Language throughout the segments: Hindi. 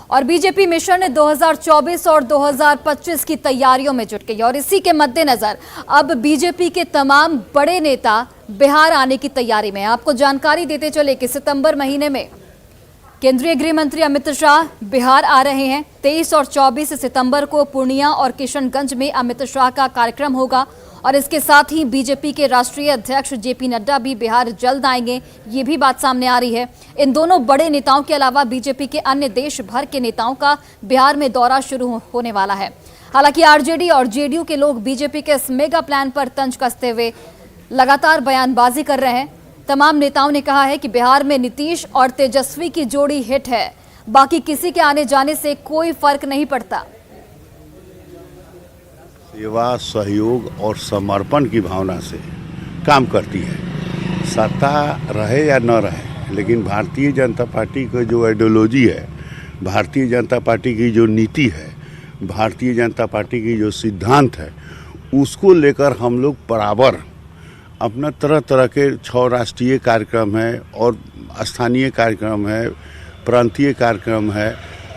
और बीजेपी मिशन 2024 और 2025 की तैयारियों में जुट गई और इसी के मद्देनजर अब बीजेपी के तमाम बड़े नेता बिहार आने की तैयारी में हैं। आपको जानकारी देते चले कि सितंबर महीने में केंद्रीय गृह मंत्री अमित शाह बिहार आ रहे हैं। 23 और 24 सितंबर को पूर्णिया और किशनगंज में अमित शाह का कार्यक्रम होगा और इसके साथ ही बीजेपी के राष्ट्रीय अध्यक्ष जेपी नड्डा भी बिहार जल्द आएंगे, ये भी बात सामने आ रही है। इन दोनों बड़े नेताओं के अलावा बीजेपी के अन्य देश भर के नेताओं का बिहार में दौरा शुरू होने वाला है। हालांकि आरजेडी और जेडीयू के लोग बीजेपी के इस मेगा प्लान पर तंज कसते हुए लगातार बयानबाजी कर रहे हैं। तमाम नेताओं ने कहा है कि बिहार में नीतीश और तेजस्वी की जोड़ी हिट है, बाकी किसी के आने जाने से कोई फर्क नहीं पड़ता। सेवा, सहयोग और समर्पण की भावना से काम करती है। सत्ता रहे या न रहे, लेकिन भारतीय जनता पार्टी का जो आइडियोलॉजी है, भारतीय जनता पार्टी की जो नीति है, भारतीय जनता पार्टी की जो सिद्धांत है, उसको लेकर हम लोग बराबर अपना तरह तरह के 6 राष्ट्रीय कार्यक्रम है और स्थानीय कार्यक्रम है, प्रांतीय कार्यक्रम है।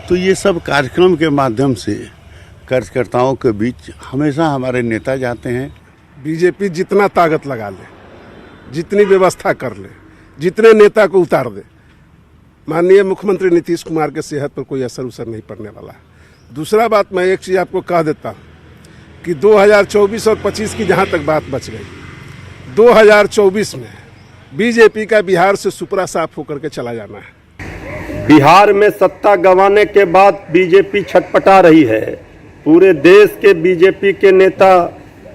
तो ये सब कार्यक्रम के माध्यम से कार्यकर्ताओं के बीच हमेशा हमारे नेता जाते हैं। बीजेपी जितना ताकत लगा ले, जितनी व्यवस्था कर ले, जितने नेता को उतार दे, माननीय मुख्यमंत्री नीतीश कुमार के सेहत पर कोई असर नहीं पड़ने वाला है। दूसरा बात, मैं एक चीज़ आपको कह देता हूँ कि 2024 और 25 की जहाँ तक बात बच गई, 2024 में बीजेपी का बिहार से सुपरा साफ होकर के चला जाना है। बिहार में सत्ता गंवाने के बाद बीजेपी छटपटा रही है। पूरे देश के बीजेपी के नेता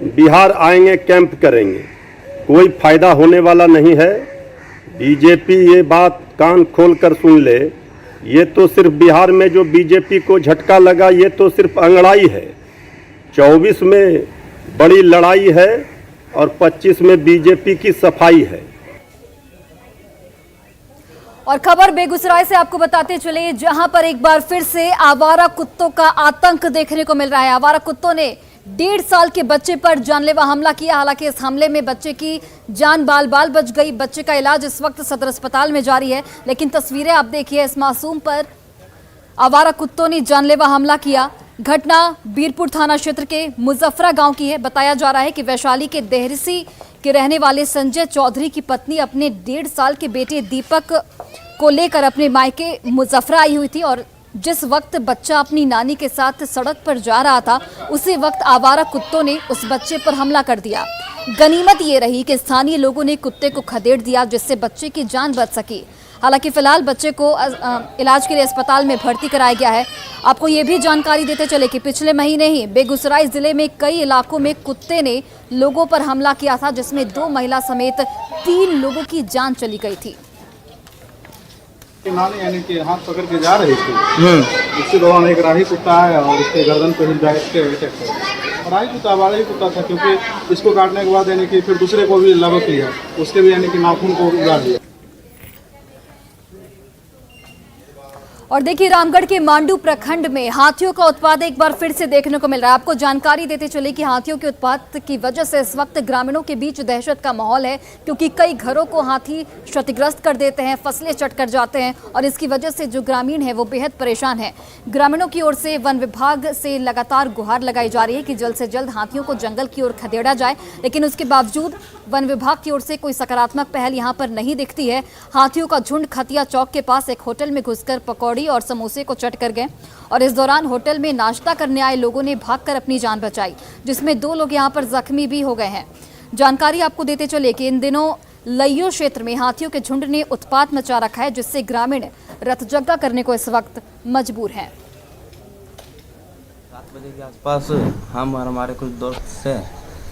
बिहार आएंगे, कैंप करेंगे, कोई फायदा होने वाला नहीं है। बीजेपी ये बात कान खोल कर सुन ले, ये तो सिर्फ बिहार में जो बीजेपी को झटका लगा, ये तो सिर्फ अंगड़ाई है। 24 में बड़ी लड़ाई है और 25 में बीजेपी की सफाई है। और खबर बेगूसराय से आपको बताते चले, जहां पर एक बार फिर से आवारा कुत्तों का आतंक देखने को मिल रहा है। आवारा कुत्तों ने 1.5 साल के बच्चे पर जानलेवा हमला किया। हालांकि इस हमले में बच्चे की जान बाल बच गई। बच्चे का इलाज इस वक्त सदर अस्पताल में जारी है, लेकिन तस्वीरें आप देखिए, इस मासूम पर आवारा कुत्तों ने जानलेवा हमला किया। घटना बीरपुर थाना क्षेत्र के मुजफ्फरा गांव की है। बताया जा रहा है कि वैशाली के देहरसी के रहने वाले संजय चौधरी की पत्नी अपने 1.5 साल के बेटे दीपक को लेकर अपने मायके मुजफ्फरा आई हुई थी और जिस वक्त बच्चा अपनी नानी के साथ सड़क पर जा रहा था, उसी वक्त आवारा कुत्तों ने उस बच्चे पर हमला कर दिया। गनीमत ये रही कि स्थानीय लोगों ने कुत्ते को खदेड़ दिया, जिससे बच्चे की जान बच सकी। हालांकि फिलहाल बच्चे को इलाज के लिए अस्पताल में भर्ती कराया गया है। आपको ये भी जानकारी देते चले कि पिछले महीने ही बेगूसराय जिले में कई इलाकों में कुत्ते ने लोगों पर हमला किया था, जिसमें 2 महिला समेत 3 लोगों की जान चली गई थी। यानी कि हाथ पकड़ के जा रही थी, इसके दौरान एक राही कुत्ता आया और उसके गर्दन पे ही अटैक कर। राही कुत्ता वाला ही कुत्ता था, क्योंकि इसको काटने के बाद यानी कि फिर दूसरे को भी लबक लिया, उसके भी यानी कि नाखून को उगाड़ दिया। और देखिए, रामगढ़ के मांडू प्रखंड में हाथियों का उत्पात एक बार फिर से देखने को मिल रहा है। आपको जानकारी देते चले कि हाथियों के उत्पात की वजह से इस वक्त ग्रामीणों के बीच दहशत का माहौल है, क्योंकि कई घरों को हाथी क्षतिग्रस्त कर देते हैं, फसलें चट कर जाते हैं और इसकी वजह से जो ग्रामीण है वो बेहद परेशान है। ग्रामीणों की ओर से वन विभाग से लगातार गुहार लगाई जा रही है कि जल्द से जल्द हाथियों को जंगल की ओर खदेड़ा जाए, लेकिन उसके बावजूद वन विभाग की ओर से कोई सकारात्मक पहल यहाँ पर नहीं दिखती है। हाथियों का झुंड खतिया चौक के पास एक होटल में घुसकर पकौड़ी और समोसे को चट कर गए और इस दौरान होटल में नाश्ता करने आए लोगों ने भागकर अपनी जान बचाई, जिसमें 2 लोग यहां पर जख्मी भी हो गए हैं। जानकारी आपको देते चले कि इन दिनों लइयो क्षेत्र में हाथियों के झुंड ने उत्पात मचा रखा है, जिससे ग्रामीण रतजग्गा करने को इस वक्त मजबूर हैं। 7 बजे के आसपास हम और हमारे कुछ दोस्त से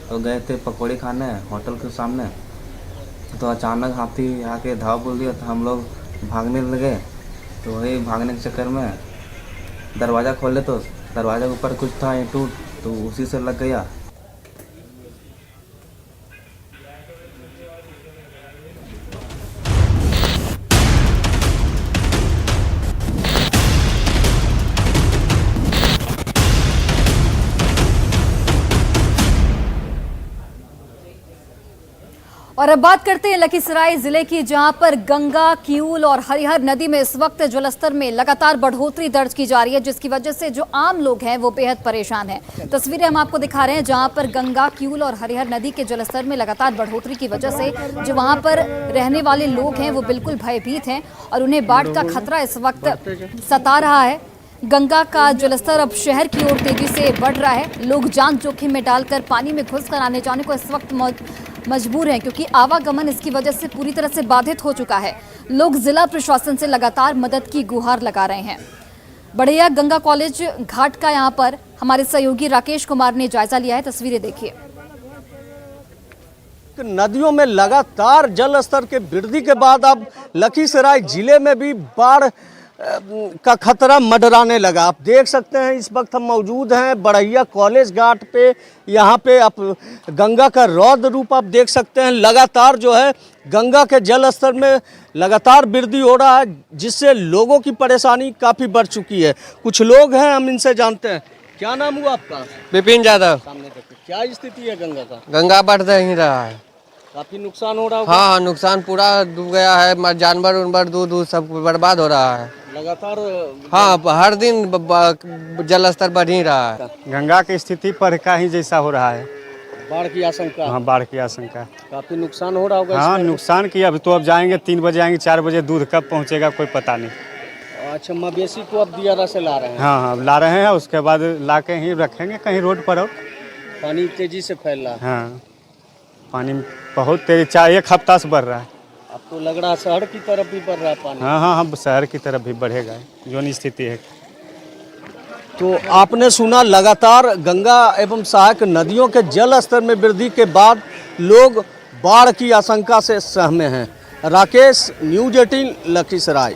तो गए थे पकौड़ी खाने होटल के सामने, तो अचानक हाथी आके धाव बोल दिया, तो हम लोग भागने लगे। तो वही भागने के चक्कर में दरवाज़ा खोले तो दरवाजे के ऊपर कुछ था टूट, तो उसी से लग गया। और अब बात करते हैं लखीसराय जिले की, जहां पर गंगा, किऊल और हरिहर नदी में इस वक्त जलस्तर में लगातार बढ़ोतरी दर्ज की जा रही है, जिसकी वजह से जो आम लोग हैं वो बेहद परेशान हैं। तस्वीरें हम आपको दिखा रहे हैं जहां पर गंगा, किऊल और हरिहर नदी के जलस्तर में लगातार बढ़ोतरी की वजह से जो वहां पर रहने वाले लोग हैं वो बिल्कुल भयभीत हैं और उन्हें बाढ़ का खतरा इस वक्त सता रहा है। गंगा का जलस्तर अब शहर की ओर तेजी से बढ़ रहा है। लोग जान जोखिम में डालकर पानी में घुसकर आने जाने को इस वक्त मजबूर हैं, क्योंकि आवागमन इसकी वजह से पूरी तरह से बाधित हो चुका है। लोग जिला प्रशासन से लगातार मदद की गुहार लगा रहे हैं। बढ़िया गंगा कॉलेज घाट का यहां पर हमारे सहयोगी राकेश कुमार ने जायजा लिया है। तस्वीरें देखिए। नदियों में लगातार जल स्तर के वृद्धि के बाद अब लखीसराय जिले में भी बाढ़ का खतरा मंडराने लगा। आप देख सकते हैं इस वक्त हम मौजूद हैं बढ़िया कॉलेज घाट पे। यहाँ पे आप गंगा का रौद्र रूप आप देख सकते हैं। लगातार जो है गंगा के जल स्तर में लगातार वृद्धि हो रहा है, जिससे लोगों की परेशानी काफ़ी बढ़ चुकी है। कुछ लोग हैं, हम इनसे जानते हैं। क्या नाम हुआ आपका? विपिन यादव। सामने देखिए, क्या स्थिति है गंगा का? गंगा बढ़ ही रहा है, काफी नुकसान हो रहा है। हाँ नुकसान पूरा डूब गया है, जानवर उनवर दूध सब बर्बाद हो रहा है लगातार। हाँ हर दिन जल स्तर बढ़ ही रहा है। गंगा की स्थिति पर का ही जैसा हो रहा है, बाढ़ की आशंका। हाँ बाढ़ की आशंका। काफी नुकसान हो रहा होगा। हाँ नुकसान की अब तो अब जाएंगे 3 बजे आएंगे 4 बजे, दूध कब पहुँचेगा कोई पता नहीं। अच्छा, मवेशी को अब दियारा से ला रहे हैं? हाँ हाँ ला रहे हैं, उसके बाद ला के ही रखेंगे कहीं रोड पर। पानी तेजी से फैल रहा है। हाँ पानी बहुत तेज, 1 हफ्ता से बढ़ रहा है। अब तो लग रहा है शहर की तरफ भी बढ़ रहा है पानी। हाँ हाँ हाँ शहर की तरफ भी बढ़ेगा जो स्थिति है। तो आपने सुना, लगातार गंगा एवं सहायक नदियों के जल स्तर में वृद्धि के बाद लोग बाढ़ की आशंका से सहमे हैं। राकेश, न्यूज़ 18 लखीसराय।